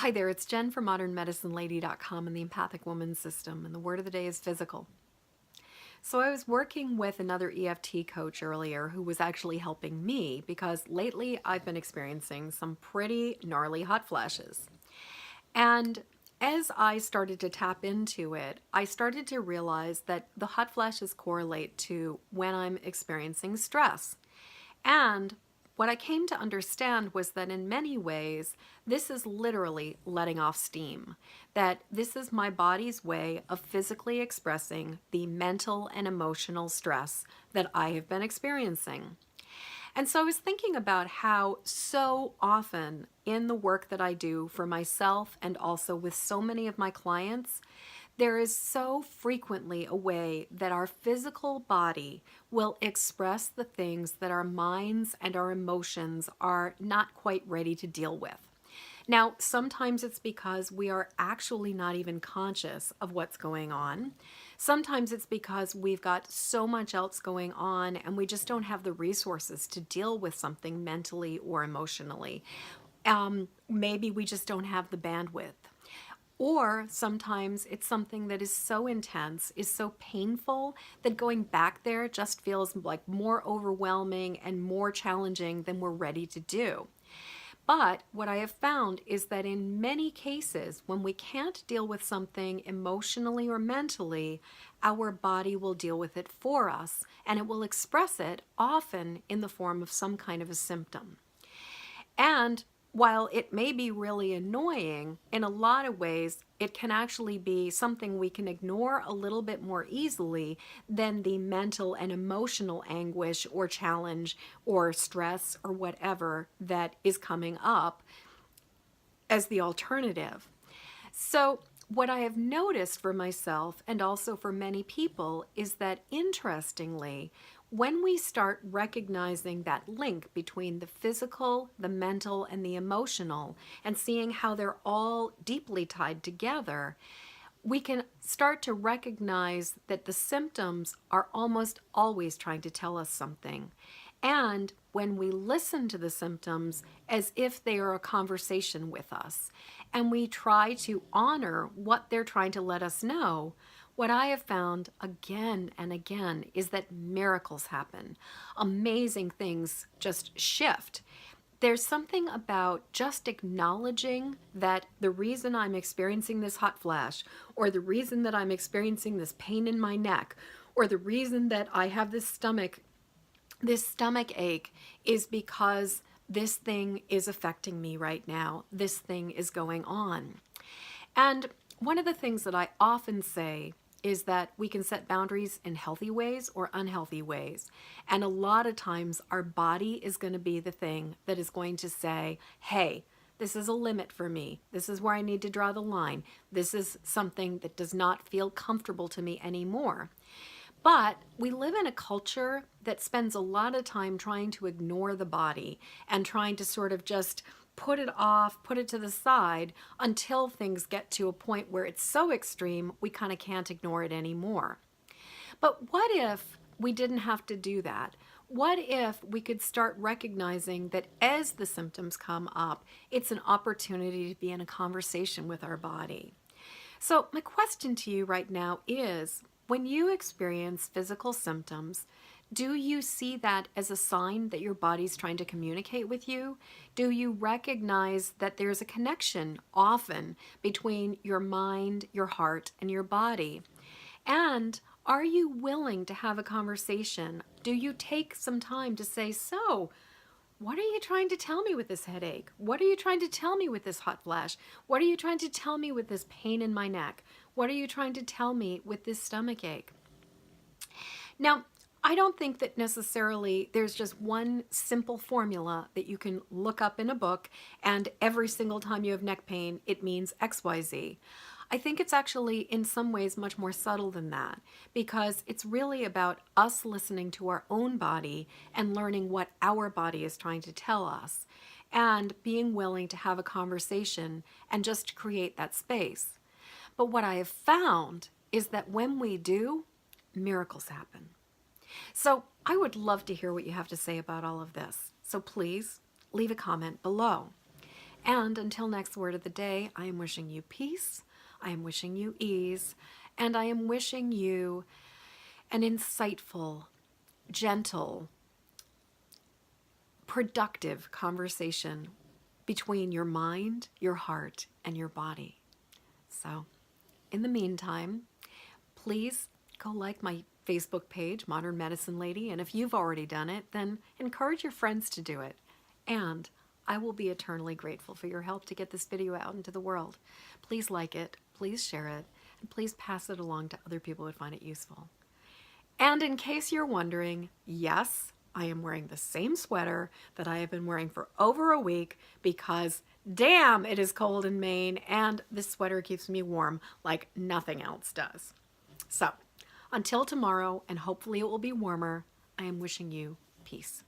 Hi there, it's Jen from modernmedicinelady.com and the Empathic Woman System, and the word of the day is physical. So I was working with another EFT coach earlier who was actually helping me because lately I've been experiencing some pretty gnarly hot flashes. And as I started to tap into it, I started to realize that the hot flashes correlate to when I'm experiencing stress. And what I came to understand was that in many ways, this is literally letting off steam. That this is my body's way of physically expressing the mental and emotional stress that I have been experiencing. And so I was thinking about how so often in the work that I do for myself and also with so many of my clients, there is so frequently a way that our physical body will express the things that our minds and our emotions are not quite ready to deal with. Now, sometimes it's because we are actually not even conscious of what's going on. Sometimes it's because we've got so much else going on and we just don't have the resources to deal with something mentally or emotionally. Maybe we just don't have the bandwidth. Or sometimes it's something that is so intense, is so painful, that going back there just feels like more overwhelming and more challenging than we're ready to do. But what I have found is that in many cases, when we can't deal with something emotionally or mentally, our body will deal with it for us, and it will express it often in the form of some kind of a symptom. And while it may be really annoying, in a lot of ways, it can actually be something we can ignore a little bit more easily than the mental and emotional anguish or challenge or stress or whatever that is coming up as the alternative. So what I have noticed for myself and also for many people is that, interestingly, when we start recognizing that link between the physical, the mental, and the emotional, and seeing how they're all deeply tied together, we can start to recognize that the symptoms are almost always trying to tell us something. And when we listen to the symptoms as if they are a conversation with us, and we try to honor what they're trying to let us know, what I have found again and again is that miracles happen. Amazing things just shift. There's something about just acknowledging that the reason I'm experiencing this hot flash, or the reason that I'm experiencing this pain in my neck, or the reason that I have this stomach ache is because this thing is affecting me right now. This thing is going on. And one of the things that I often say is that we can set boundaries in healthy ways or unhealthy ways. And a lot of times our body is going to be the thing that is going to say, hey, this is a limit for me. This is where I need to draw the line. This is something that does not feel comfortable to me anymore. But we live in a culture that spends a lot of time trying to ignore the body and trying to sort of just put it off, put it to the side until things get to a point where it's so extreme we kind of can't ignore it anymore. But what if we didn't have to do that? What if we could start recognizing that as the symptoms come up, it's an opportunity to be in a conversation with our body? So my question to you right now is, when you experience physical symptoms, do you see that as a sign that your body's trying to communicate with you? Do you recognize that there's a connection often between your mind, your heart, and your body? And are you willing to have a conversation? Do you take some time to say, so, what are you trying to tell me with this headache? What are you trying to tell me with this hot flash? What are you trying to tell me with this pain in my neck? What are you trying to tell me with this stomach ache? Now, I don't think that necessarily there's just one simple formula that you can look up in a book and every single time you have neck pain, it means XYZ. I think it's actually in some ways much more subtle than that, because it's really about us listening to our own body and learning what our body is trying to tell us and being willing to have a conversation and just create that space. But what I have found is that when we do, miracles happen. So I would love to hear what you have to say about all of this. So please leave a comment below. And until next word of the day, I am wishing you peace, I am wishing you ease, and I am wishing you an insightful, gentle, productive conversation between your mind, your heart, and your body. So, in the meantime, please go like my Facebook page, Modern Medicine Lady, and if you've already done it, then encourage your friends to do it. And I will be eternally grateful for your help to get this video out into the world. Please like it, please share it, and please pass it along to other people who would find it useful. And in case you're wondering, yes, I am wearing the same sweater that I have been wearing for over a week because damn, it is cold in Maine and this sweater keeps me warm like nothing else does. So, until tomorrow, and hopefully it will be warmer, I am wishing you peace.